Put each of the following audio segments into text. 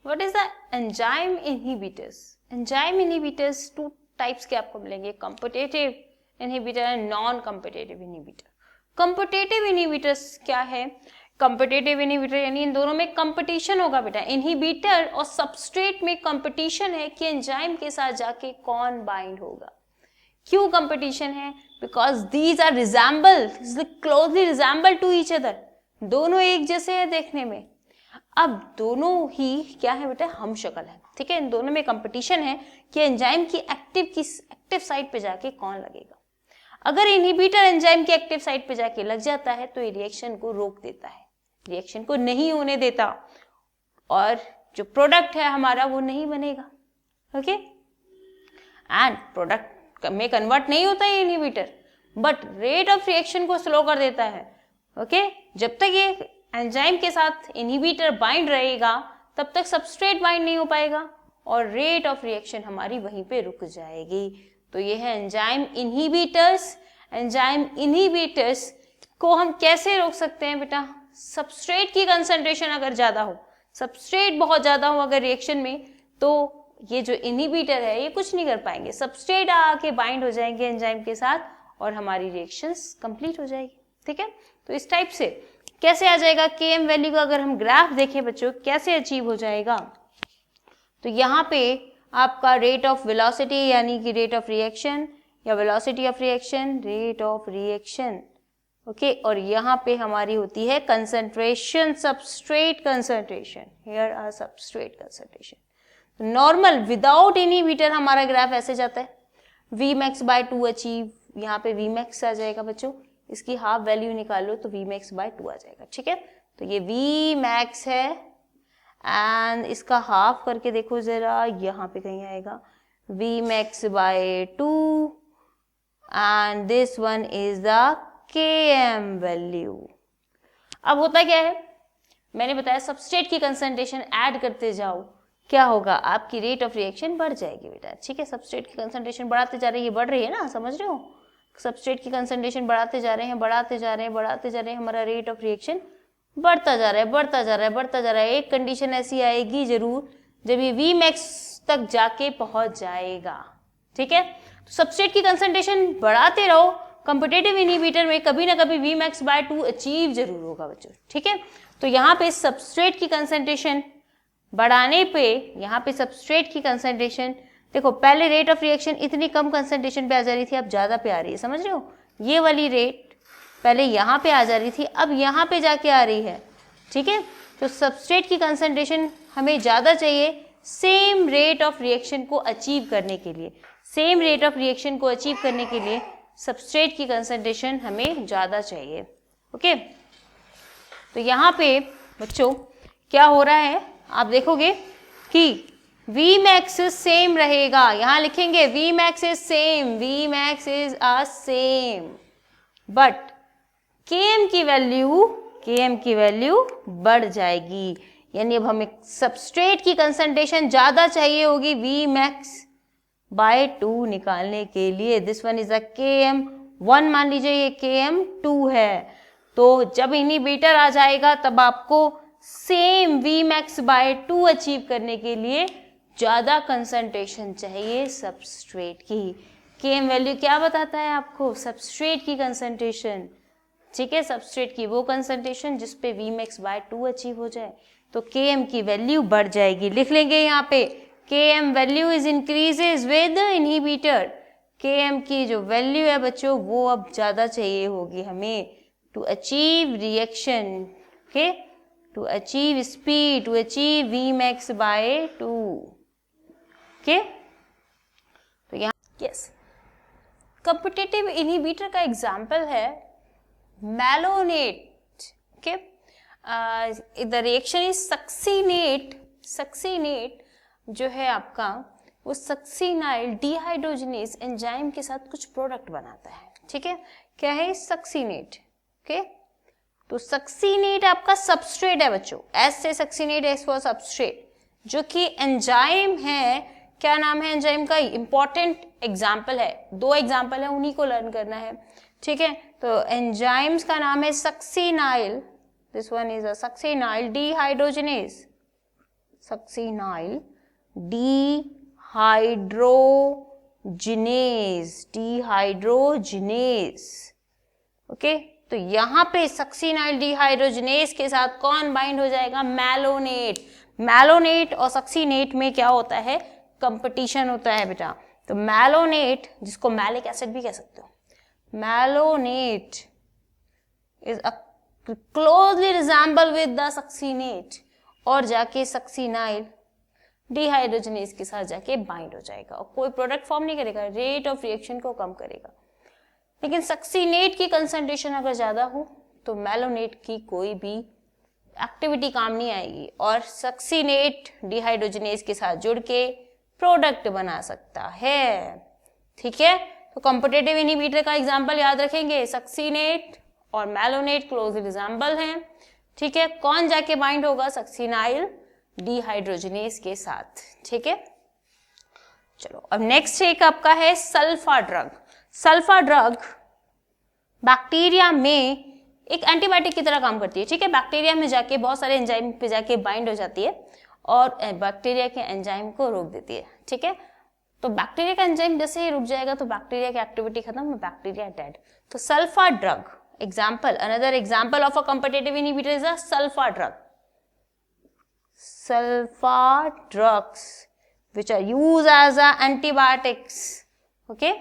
What is the enzyme inhibitors? Enzyme inhibitors two types के आपको मिलेंगे, competitive inhibitor and non competitive inhibitor. Competitive inhibitors क्या है? Competitive inhibitor यानी इन दोनों में कंपटीशन होगा बेटा, इनहिबिटर और सबस्ट्रेट में कंपटीशन है कि एंजाइम के साथ जाके कौन बाइंड होगा। क्यों कंपटीशन है? Because these are resemble, closely resemble to each other, दोनों एक जैसे हैं देखने में। अब दोनों ही क्या है बेटा? हम शक्ल है, ठीक है। इन दोनों में कंपटीशन है कि एंजाइम की एक्टिव साइट पे जाके कौन लगेगा। अगर इनहिबिटर एंजाइम के एक्टिव साइट पे जाके लग जाता है तो ये रिएक्शन को रोक देता है, रिएक्शन को नहीं होने देता, और जो प्रोडक्ट है हमारा वो नहीं बनेगा, ओके। एंड प्रोडक्ट में कन्वर्ट नहीं होता है inhibitor, but rate of reaction को स्लो कर देता है, ओके। जब तक ये एंजाइम के साथ इनहिबिटर बाइंड रहेगा तब तक सबस्ट्रेट बाइंड नहीं हो पाएगा और रेट ऑफ रिएक्शन हमारी वहीं पे रुक जाएगी। तो ये है एंजाइम इनहिबिटर्स। एंजाइम इनहिबिटर्स को हम कैसे रोक सकते हैं बेटा? सबस्ट्रेट की कंसंट्रेशन अगर ज्यादा हो, सबस्ट्रेट बहुत ज्यादा हो अगर रिएक्शन में, तो ये जो इनहिबिटर है ये कुछ नहीं कर पाएंगे, सबस्ट्रेट आके बाइंड हो जाएंगे एंजाइम के साथ और हमारी रिएक्शंस कंप्लीट हो जाएगी, ठीक है। तो इस टाइप से कैसे आ जाएगा Km वैल्यू का? अगर हम ग्राफ देखें बच्चों कैसे अचीव हो जाएगा, तो यहाँ पे आपका रेट ऑफ वेलोसिटी यानी कि रेट ऑफ रिएक्शन या velocity of reaction, rate of reaction, okay. और यहाँ पे हमारी होती है concentration, substrate concentration, here are substrate concentration. Normal without inhibitor हमारा ग्राफ ऐसे जाता है, Vmax/2 अचीव, यहाँ पे Vmax आ जाएगा बच्चों, इसकी हाफ वैल्यू निकालो तो Vmax/2 आ जाएगा, ठीक है। तो ये Vmax है एंड इसका हाफ करके देखो जरा, यहाँ पे कहीं आएगा Vmax/2 and this one is the Km value. अब होता क्या है, मैंने बताया सबस्ट्रेट की कंसंट्रेशन ऐड करते जाओ, क्या होगा? आपकी रेट ऑफ रिएक्शन बढ़ जाएगी बेटा, ठीक है। सबस्ट्रेट की कंसंट्रेशन बढ़ाते जा रही है, बढ़ रही है ना, समझ रहे हो? सबस्ट्रेट की कंसंट्रेशन बढ़ाते जा रहे हैं, बढ़ाते जा रहे हैं, बढ़ाते जा रहे हैं, हमारा रेट ऑफ रिएक्शन बढ़ता जा रहा है, बढ़ता जा रहा है, बढ़ता जा रहा है। एक कंडीशन ऐसी आएगी जरूर जब ये Vmax तक जाके पहुंच जाएगा, ठीक है। तो सबस्ट्रेट की कंसंट्रेशन बढ़ाते रहो, कॉम्पिटिटिव इनहिबिटर में कभी ना कभी Vmax/2 अचीव जरूर होगा बच्चों, ठीक है। तो यहाँ पे सबस्ट्रेट की कंसंट्रेशन बढ़ाने पे, यहाँ पे सबस्ट्रेट की कंसंट्रेशन देखो, पहले रेट ऑफ रिएक्शन इतनी कम कंसंट्रेशन पे आ जा रही थी, अब ज्यादा पे आ रही है, समझ रहे हो? ये वाली रेट पहले यहाँ पे आ जा रही थी, अब यहाँ पे जाके आ रही है, ठीक है। तो सबस्ट्रेट की कंसंट्रेशन हमें ज्यादा चाहिए सेम रेट ऑफ रिएक्शन को अचीव करने के लिए, सेम रेट ऑफ रिएक्शन को अचीव करने के लिए सबस्ट्रेट की कंसंट्रेशन हमें ज्यादा चाहिए, ओके। तो यहाँ पे बच्चों क्या हो रहा है, आप देखोगे कि Vmax सेम रहेगा, यहाँ लिखेंगे Vmax is same, Vmax is a same, but Km की वैल्यू बढ़ जाएगी, यानी अब हमें सबस्ट्रेट की कंसंट्रेशन ज्यादा चाहिए होगी Vmax/2 निकालने के लिए। This one is a Km1, मान लीजिए ये Km2 है, तो जब इनहिबिटर आ जाएगा तब आपको सेम Vmax/2 अचीव करने के लिए ज्यादा कंसंट्रेशन चाहिए सबस्ट्रेट की। Km वैल्यू क्या बताता है आपको? सबस्ट्रेट की कंसंट्रेशन, ठीक है, सबस्ट्रेट की वो कंसंट्रेशन जिसपे Vmax/2 अचीव हो जाए, तो Km की वैल्यू बढ़ जाएगी। लिख लेंगे यहाँ पे Km value is increases with inhibitor. Km की जो वैल्यू है बच्चों वो अब ज्यादा चाहिए होगी हमें to achieve reaction, okay, to achieve speed, to achieve Vmax/2, okay. तो यहाँ यस, कॉम्पिटिटिव इनहिबिटर का एग्जाम्पल है malonate, okay. The reaction is succinate जो है आपका, वो सक्सिनाइल डिहाइड्रोजनेज एंजाइम के साथ कुछ प्रोडक्ट बनाता है, ठीक है। क्या है? Succinate, okay. तो सक्सिनेट आपका सबस्ट्रेट है बच्चों, एस से सक्सिनेट, एस फॉर सबस्ट्रेट, जो कि एंजाइम है। क्या नाम है एंजाइम का? इंपॉर्टेंट एग्जाम्पल है, 2 एग्जाम्पल है, उन्हीं को लर्न करना है, ठीक है। तो एंजाइम्स का नाम है succinyl, this one is a succinyl dehydrogenase, succinyl dehydrogenase. Okay, तो यहाँ पे सक्सीनाइल डिहाइड्रोजिनेज के साथ कौन बाइंड हो जाएगा? मैलोनेट। मैलोनेट और सक्सीनेट में क्या होता है? कंपटीशन होता है बेटा। तो मैलोनेट, जिसको मैलिक एसिड भी कह सकते हो, malonate is closely resemble with the succinate, और जाके सक्सीनाइल डिहाइड्रोजिनेज के साथ जाके बाइंड हो जाएगा और कोई प्रोडक्ट फॉर्म नहीं करेगा, रेट ऑफ रिएक्शन को कम करेगा। लेकिन सक्सीनेट की कंसंट्रेशन अगर ज्यादा हो तो मैलोनेट की कोई भी एक्टिविटी काम नहीं आएगी और सक्सीनेट डिहाइड्रोजिनेज के साथ जुड़ के प्रोडक्ट बना सकता है। ठीक है, तो कॉम्पिटिटिव इनहिबिटर का एग्जांपल याद रखेंगे, सक्सीनेट और मैलोनेट क्लोजली रिजेंबल हैं। ठीक है, कौन जाके बाइंड होगा? सक्सीनाइल डिहाइड्रोजिनेज के साथ। ठीक है, चलो अब नेक्स्ट एक आपका है sulfa drug. Sulfa drug bacteria में एक एंटीबायोटिक की तरह काम करती है। ठीक है, बैक्टीरिया में जाके बहुत सारे एंजाइम पे जाके बाइंड हो जाती है और बैक्टीरिया के एंजाइम को रोक देती है। ठीक है, तो बैक्टीरिया का एंजाइम जैसे ही रुक जाएगा तो बैक्टीरिया की एक्टिविटी खत्म, बैक्टीरिया डेड। तो sulfa drug example, another example of a competitive inhibitor is a sulfa drug. Sulfa drugs which are used as a antibiotics. Okay?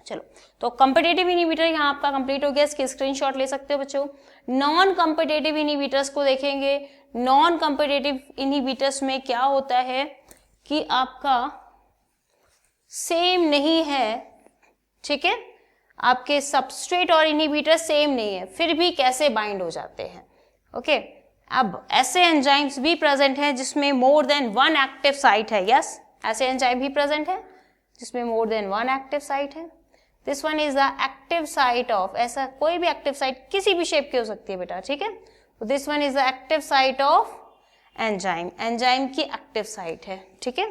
चलो, तो कॉम्पिटिटिव इनहिबिटर यहाँ आपका कंप्लीट हो गया, इसके स्क्रीनशॉट ले सकते हो बच्चों। नॉन कॉम्पिटिटिव इनहिबिटर्स को देखेंगे। नॉन कॉम्पिटिटिव इनहिबिटर्स में क्या होता है कि आपका सेम नहीं है। ठीक है, आपके सबस्ट्रेट और इनहिबिटर सेम नहीं है, फिर भी कैसे बाइंड हो जाते हैं। ओके, अब ऐसे एंजाइम्स भी प्रेजेंट हैं जिसमें more than one active site है। यस, ऐसे एंजाइम भी प्रेजेंट है जिसमें more than one active site है। This one is the active site of, ऐसा कोई भी एक्टिव साइट किसी भी शेप की हो सकती है बेटा। ठीक है, तो this one is the active site of enzyme, enzyme की एक्टिव साइट है। ठीक है,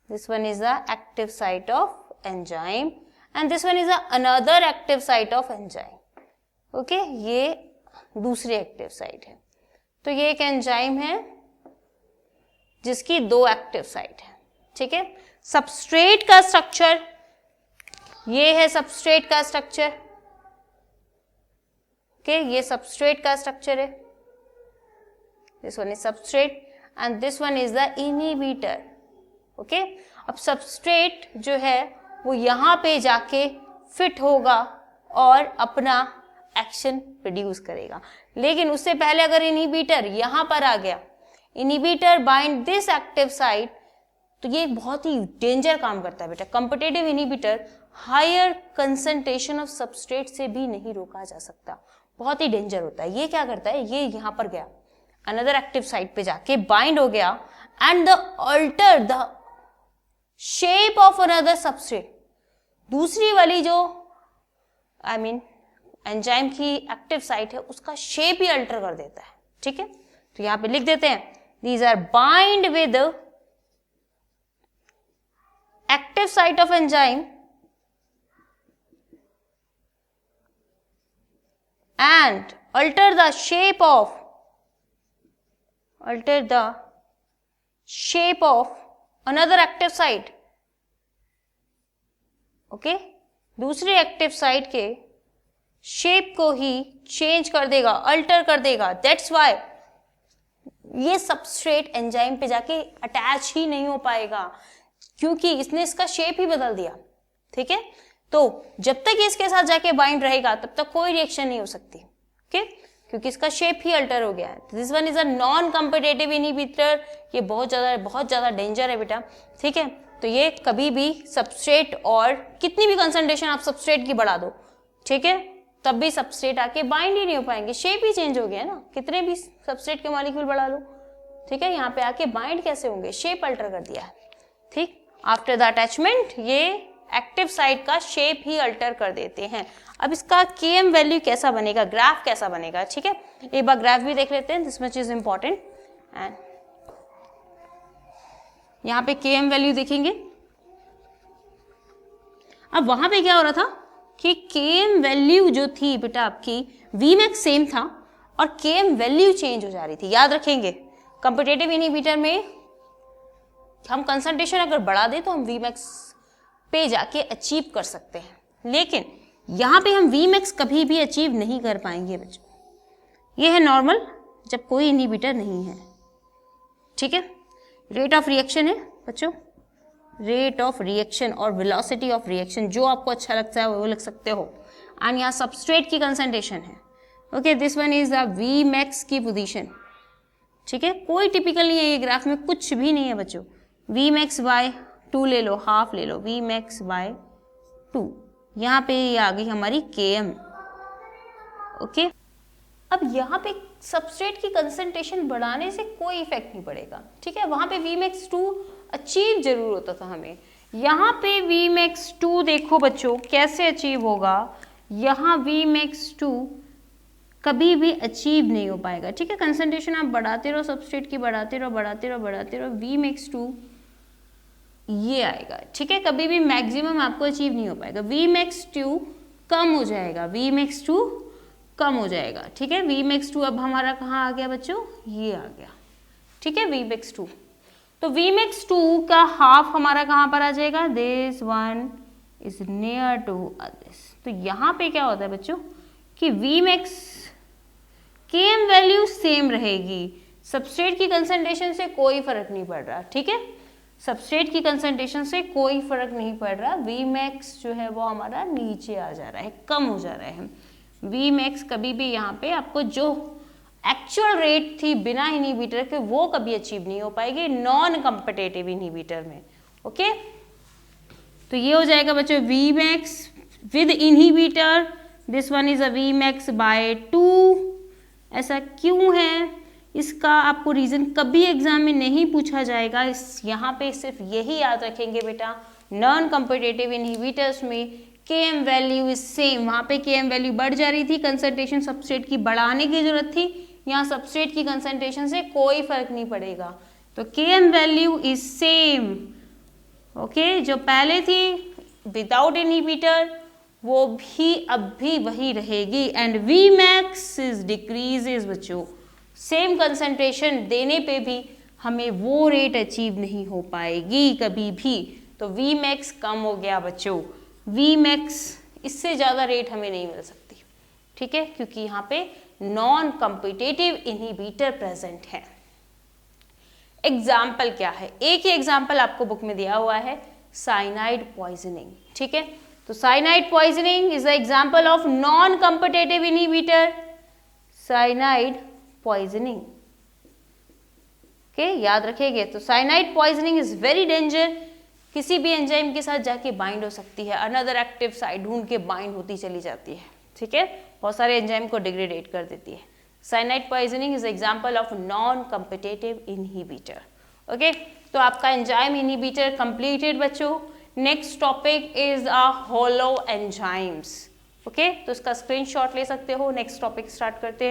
this one is the active site of enzyme and this one is the another active site of enzyme. Okay, ये दूसरी एक्टिव साइट है। तो ये एक एंजाइम है जिसकी दो एक्टिव साइट है। ठीक है, सबस्ट्रेट का स्ट्रक्चर, ये है सबस्ट्रेट का स्ट्रक्चर। ओके, ये सबस्ट्रेट का स्ट्रक्चर है। This one is substrate and this one is the inhibitor. Okay, अब सबस्ट्रेट जो है वो यहां पे जाके फिट होगा और अपना एक्शन प्रोड्यूस करेगा, लेकिन उससे पहले अगर इनहिबिटर यहां पर आ गया, inhibitor bind this active site, तो ये एक बहुत ही डेंजर काम करता है बेटा। Competitive inhibitor higher concentration of substrate से भी नहीं रोका जा सकता, बहुत ही डेंजर होता है। ये क्या करता है, ये यहां पर गया, अनदर एक्टिव साइट पे जाके बाइंड हो गया and the alter the shape of another substrate, दूसरी वाली जो आई मीन एंजाइम की एक्टिव साइट है उसका शेप ही अल्टर कर देता है। ठीक है, तो यहां पे लिख देते हैं these are bind with active site of enzyme and alter the shape of another active site. Okay, दूसरी एक्टिव साइट के शेप को ही चेंज कर देगा, अल्टर कर देगा। दैट्स वाई ये सबस्ट्रेट एंजाइम पे जाके अटैच ही नहीं हो पाएगा, क्योंकि इसने इसका शेप ही बदल दिया। ठीक है, तो जब तक ये इसके साथ जाके बाइंड रहेगा तब तक कोई रिएक्शन नहीं हो सकती। ओके, क्योंकि इसका शेप ही अल्टर हो गया है। This one is a non competitive inhibitor. ये बहुत ज्यादा डेंजर है बेटा। ठीक है, तो ये कभी भी सबस्ट्रेट और कितनी भी कंसंट्रेशन आप सबस्ट्रेट की बढ़ा दो, ठीक है, तब भी सबस्ट्रेट आके बाइंड ही नहीं हो पाएंगे, शेप ही चेंज हो गया है ना। कितने भी सबस्ट्रेट के मॉलिक्यूल बढ़ा लो, ठीक है, यहाँ पे आके बाइंड कैसे होंगे, शेप अल्टर कर दिया है। ठीक, आफ्टर द अटैचमेंट ये एक्टिव साइट का शेप ही अल्टर कर देते हैं। अब इसका Km वैल्यू कैसा बनेगा, ग्राफ कैसा बनेगा, ठीक है, एक बार ग्राफ भी देख लेते हैं, this much is important. And यहाँ पे Km वैल्यू देखेंगे। अब वहां पे क्या हो रहा था कि Km वैल्यू जो थी बेटा आपकी Vmax सेम था और Km वैल्यू चेंज हो जा रही थी, याद रखेंगे। कंपिटेटिव इनहिबिटर में हम कंसंट्रेशन अगर बढ़ा दें तो हम Vmax पे जाके अचीव कर सकते हैं, लेकिन यहाँ पे हम Vmax कभी भी अचीव नहीं कर पाएंगे बच्चों। ये है नॉर्मल जब कोई इनहिबिटर नहीं है, ठीक है। रेट ऑफ रिएक्शन है बच्चों, रेट ऑफ रिएक्शन और वेलोसिटी ऑफ रिएक्शन, जो आपको अच्छा लगता है वो लिख सकते हो। एंड यहाँ सबस्ट्रेट की कंसंट्रेशन है, okay, this one is the Vmax की पोजीशन, ठीक है। कोई टिपिकल नहीं है ये ग्राफ में, कुछ भी नहीं है बच्चों। Vmax बाय 2 ले लो, हाफ ले लो, Vmax बाय 2, यहाँ पे ये आ गई हमारी Km, ओके। अब यहाँ पे सबस्ट्रेट की कंसंट्रेशन बढ़ाने से कोई इफेक्ट नहीं पड़ेगा, ठीक है। वहाँ पे Vmax 2 अचीव जरूर होता था हमें, यहाँ पे Vmax 2 देखो बच्चों कैसे अचीव होगा, यहाँ Vmax 2 कभी भी अचीव नहीं हो पाएगा, ठीक है। कंसंट्रेशन आप बढ़ाते रहो सबस्ट्रेट की, बढ़ाते रहो बढ़ाते रहो बढ़ाते रहो, Vmax 2 ये आएगा, ठीक है। कभी भी मैक्सिमम आपको अचीव नहीं हो पाएगा। Vmax 2 कम हो जाएगा, Vmax 2 कम हो जाएगा, ठीक है। Vmax 2 अब हमारा कहाँ आ गया बच्चों, ये आ गया, ठीक है, Vmax 2। तो Vmax 2 का हाफ हमारा कहाँ पर आ जाएगा, this one is near to this. तो यहाँ पे क्या होता है बच्चों कि Vmax Km वैल्यू सेम रहेगी, सबस्ट्रेट की कंसंट्रेशन से कोई फर्क नहीं पड़ रहा, ठीक है। सबस्ट्रेट की कंसंट्रेशन से कोई फर्क नहीं पड़ रहा, Vmax जो है वो हमारा नीचे आ जा रहा है, कम हो जा रहा है। Vmax कभी भी यहाँ पे आपको जो एक्चुअल रेट थी बिना इनहिबिटर के वो कभी अचीव नहीं हो पाएगी नॉन कम्पिटेटिव इनहिबिटर में, ओके। तो ये हो जाएगा बच्चों Vmax with inhibitor, this one is a Vmax by 2। ऐसा क्यों है, इसका आपको रीजन कभी एग्जाम में नहीं पूछा जाएगा, इस यहाँ पे सिर्फ यही याद रखेंगे बेटा, नॉन कम्पिटेटिव इनहिबिटर्स में Km वैल्यू इज सेम। वहाँ पे Km वैल्यू बढ़ जा रही थी, कंसंट्रेशन सबस्ट्रेट की बढ़ाने की जरूरत थी, यहाँ सबस्ट्रेट की कंसंट्रेशन से कोई फर्क नहीं पड़ेगा, तो Km value is same, okay. जो पहले थी विदाउट इनहिबिटर वो भी अब भी वही रहेगी, एंड Vmax इज डिक्रीजेस बच्चों, सेम कंसंट्रेशन देने पे भी हमें वो रेट अचीव नहीं हो पाएगी कभी भी। तो Vmax कम हो गया बच्चों, Vmax इससे ज़्यादा रेट हमें नहीं मिल सकती, ठीक है, क्योंकि यहाँ पे नॉन कम्पिटेटिव इनहिबिटर प्रेजेंट है। एग्जाम्पल क्या है, एक ही एग्जाम्पल आपको बुक में दिया हुआ है, साइनाइड पॉइजनिंग, ठीक है। तो cyanide poisoning is the example of non competitive inhibitor, cyanide poisoning, okay, याद रखेंगे। तो cyanide poisoning is very danger, किसी भी एंजाइम के साथ जाके बाइंड हो सकती है, अनदर एक्टिव साइट ढूंढ के बाइंड होती चली जाती है, ठीक है, बहुत सारे एंजाइम को डिग्रेडेट कर देती है। Cyanide poisoning is example of non competitive inhibitor, okay. तो आपका एंजाइम इनहिबिटर कंप्लीटेड बच्चों। Next topic is a holoenzymes, okay. तो इसका स्क्रीनशॉट ले सकते हो, नेक्स्ट टॉपिक स्टार्ट करते हैं।